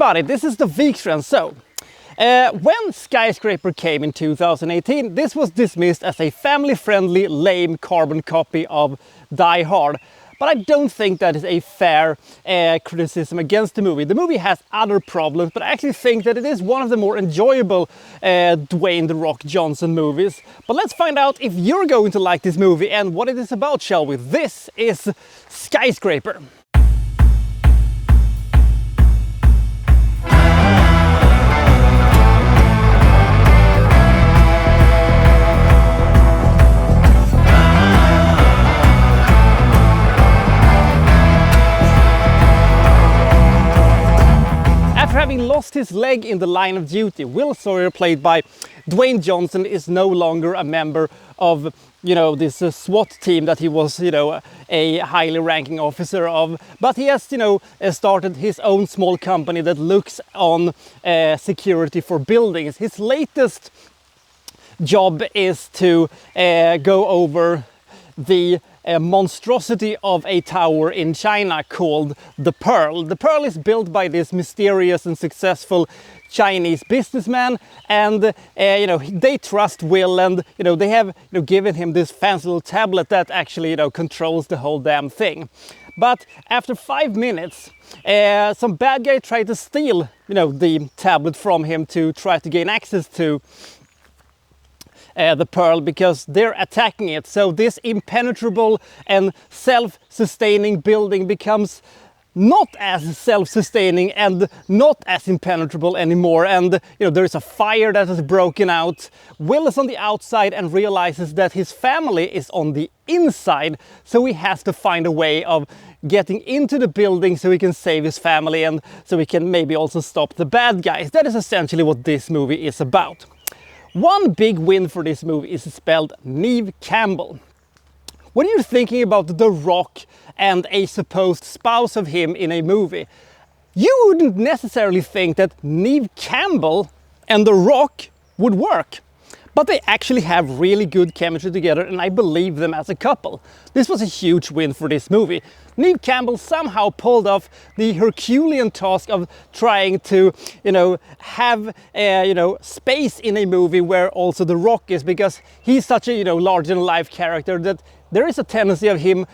everybody, this is the Wikstrand. So, when Skyscraper came in 2018, this was dismissed as a family-friendly, lame carbon copy of Die Hard. But I don't think that is a fair criticism against the movie. The movie has other problems, but I actually think that it is one of the more enjoyable Dwayne "The Rock" Johnson movies. But let's find out if you're going to like this movie and what it is about, shall we? This is Skyscraper. Having lost his leg in the line of duty, Will Sawyer, played by Dwayne Johnson, is no longer a member of, this SWAT team that he was, a highly ranking officer of. But he has, started his own small company that looks on security for buildings. His latest job is to go over the monstrosity of a tower in China called the Pearl. The Pearl is built by this mysterious and successful Chinese businessman, and they trust Will, and they have given him this fancy little tablet that actually controls the whole damn thing. But after 5 minutes, some bad guy tried to steal the tablet from him to try to gain access to the Pearl, because they're attacking it. So this impenetrable and self-sustaining building becomes not as self-sustaining and not as impenetrable anymore. And there's a fire that has broken out. Will is on the outside and realizes that his family is on the inside, so he has to find a way of getting into the building so he can save his family, and so he can maybe also stop the bad guys. That is essentially what this movie is about. One big win for this movie is spelled Neve Campbell. When you're thinking about The Rock and a supposed spouse of him in a movie, you wouldn't necessarily think that Neve Campbell and The Rock would work. But they actually have really good chemistry together, and I believe them as a couple. This was a huge win for this movie. Neve Campbell somehow pulled off the Herculean task of trying to, have space in a movie where also The Rock is, because he's such a, larger-than-life character that there is a tendency of him,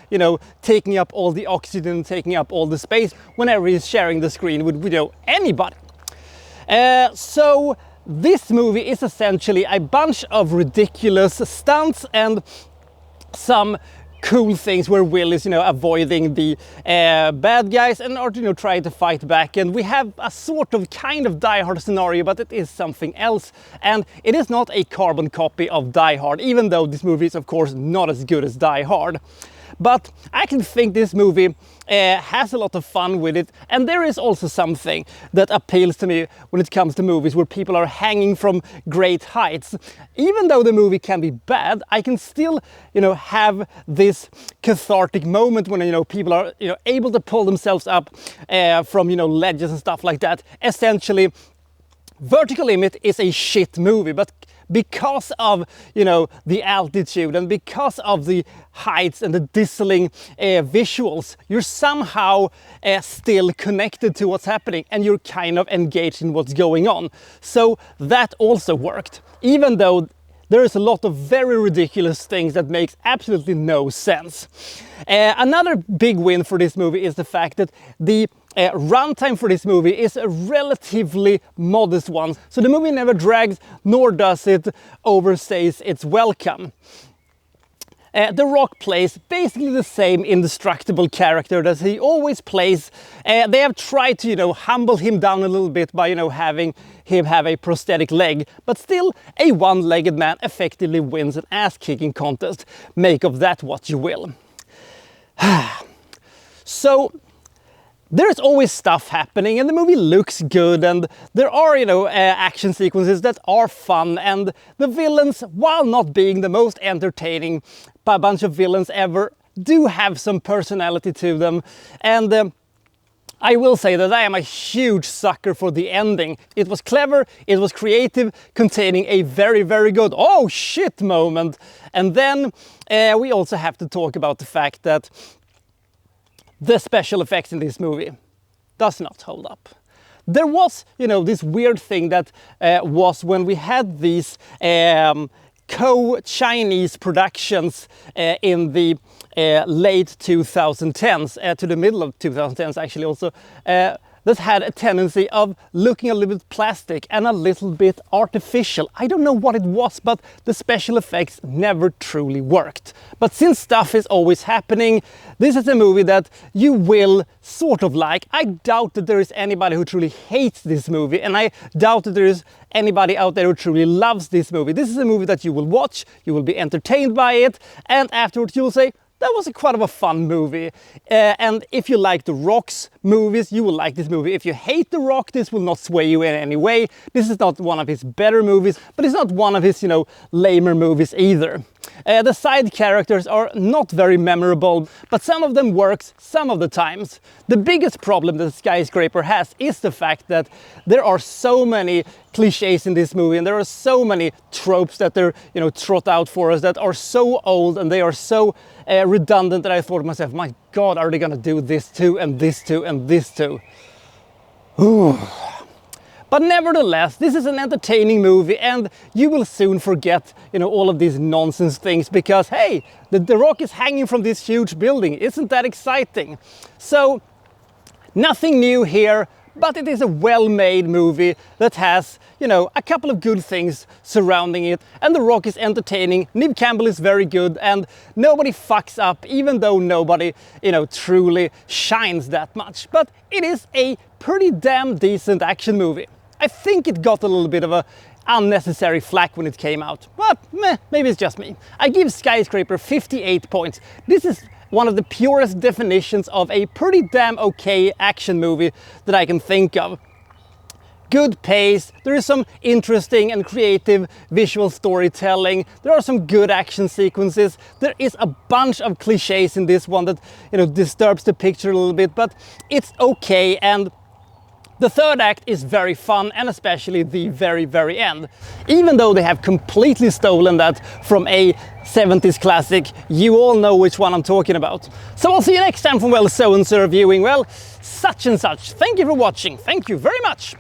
taking up all the oxygen, taking up all the space whenever he's sharing the screen with, anybody. So this movie is essentially a bunch of ridiculous stunts and some cool things where Will is, avoiding the bad guys and are, trying to fight back. And we have a sort of kind of Die Hard scenario, but it is something else. And it is not a carbon copy of Die Hard, even though this movie is, of course, not as good as Die Hard. But I can think this movie has a lot of fun with it, and there is also something that appeals to me when it comes to movies where people are hanging from great heights. Even though the movie can be bad, I can still, have this cathartic moment when, people are, able to pull themselves up from, ledges and stuff like that. Essentially, Vertical Limit is a shit movie, but because of, the altitude and because of the heights and the dazzling visuals, you're somehow still connected to what's happening, and you're kind of engaged in what's going on. So that also worked, even though there is a lot of very ridiculous things that makes absolutely no sense. Another big win for this movie is the fact that the runtime for this movie is a relatively modest one. So the movie never drags, nor does it overstays its welcome. The Rock plays basically the same indestructible character that he always plays. They have tried to, humble him down a little bit by, having him have a prosthetic leg, but still a one-legged man effectively wins an ass-kicking contest. Make of that what you will. So there's always stuff happening, and the movie looks good, and there are, action sequences that are fun, and the villains, while not being the most entertaining bunch of villains ever, do have some personality to them. And I will say that I am a huge sucker for the ending. It was clever, it was creative, containing a very, very good "oh shit" moment. And then we also have to talk about the fact that the special effects in this movie does not hold up. there was, you know, this weird thing that was when we had these co-Chinese productions in the late 2010s to the middle of 2010s actually also, that had a tendency of looking a little bit plastic and a little bit artificial. I don't know what it was, but the special effects never truly worked. But since stuff is always happening, this is a movie that you will sort of like. I doubt that there is anybody who truly hates this movie, and I doubt that there is anybody out there who truly loves this movie. This is a movie that you will watch, you will be entertained by it, and afterwards you'll say, that was quite of a fun movie. And if you like The Rock's movies, you will like this movie. If you hate The Rock, this will not sway you in any way. This is not one of his better movies, but it's not one of his, you know, lamer movies either. The side characters are not very memorable, but some of them works some of the times. The biggest problem that Skyscraper has is the fact that there are so many cliches in this movie, and there are so many tropes that they're, you know, trot out for us that are so old and they are so redundant that I thought to myself, my God, are they gonna do this too, and this too, and this too? Ooh. But nevertheless, this is an entertaining movie, and you will soon forget, you know, all of these nonsense things because, hey, the Rock is hanging from this huge building. Isn't that exciting? So, nothing new here, but it is a well-made movie that has, you know, a couple of good things surrounding it, and The Rock is entertaining, Neve Campbell is very good, and nobody fucks up, even though nobody, you know, truly shines that much. But it is a pretty damn decent action movie. I think it got a little bit of a unnecessary flack when it came out, but meh, maybe it's just me. I give Skyscraper 58 points. This is one of the purest definitions of a pretty damn okay action movie that I can think of. Good pace, there is some interesting and creative visual storytelling, there are some good action sequences, there is a bunch of cliches in this one that, you know, disturbs the picture a little bit, but it's okay. And the third act is very fun, and especially the very, very end. Even though they have completely stolen that from a 70s classic, you all know which one I'm talking about. So I'll see you next time from, well, so-and-so reviewing, well, such and such. Thank you for watching. Thank you very much.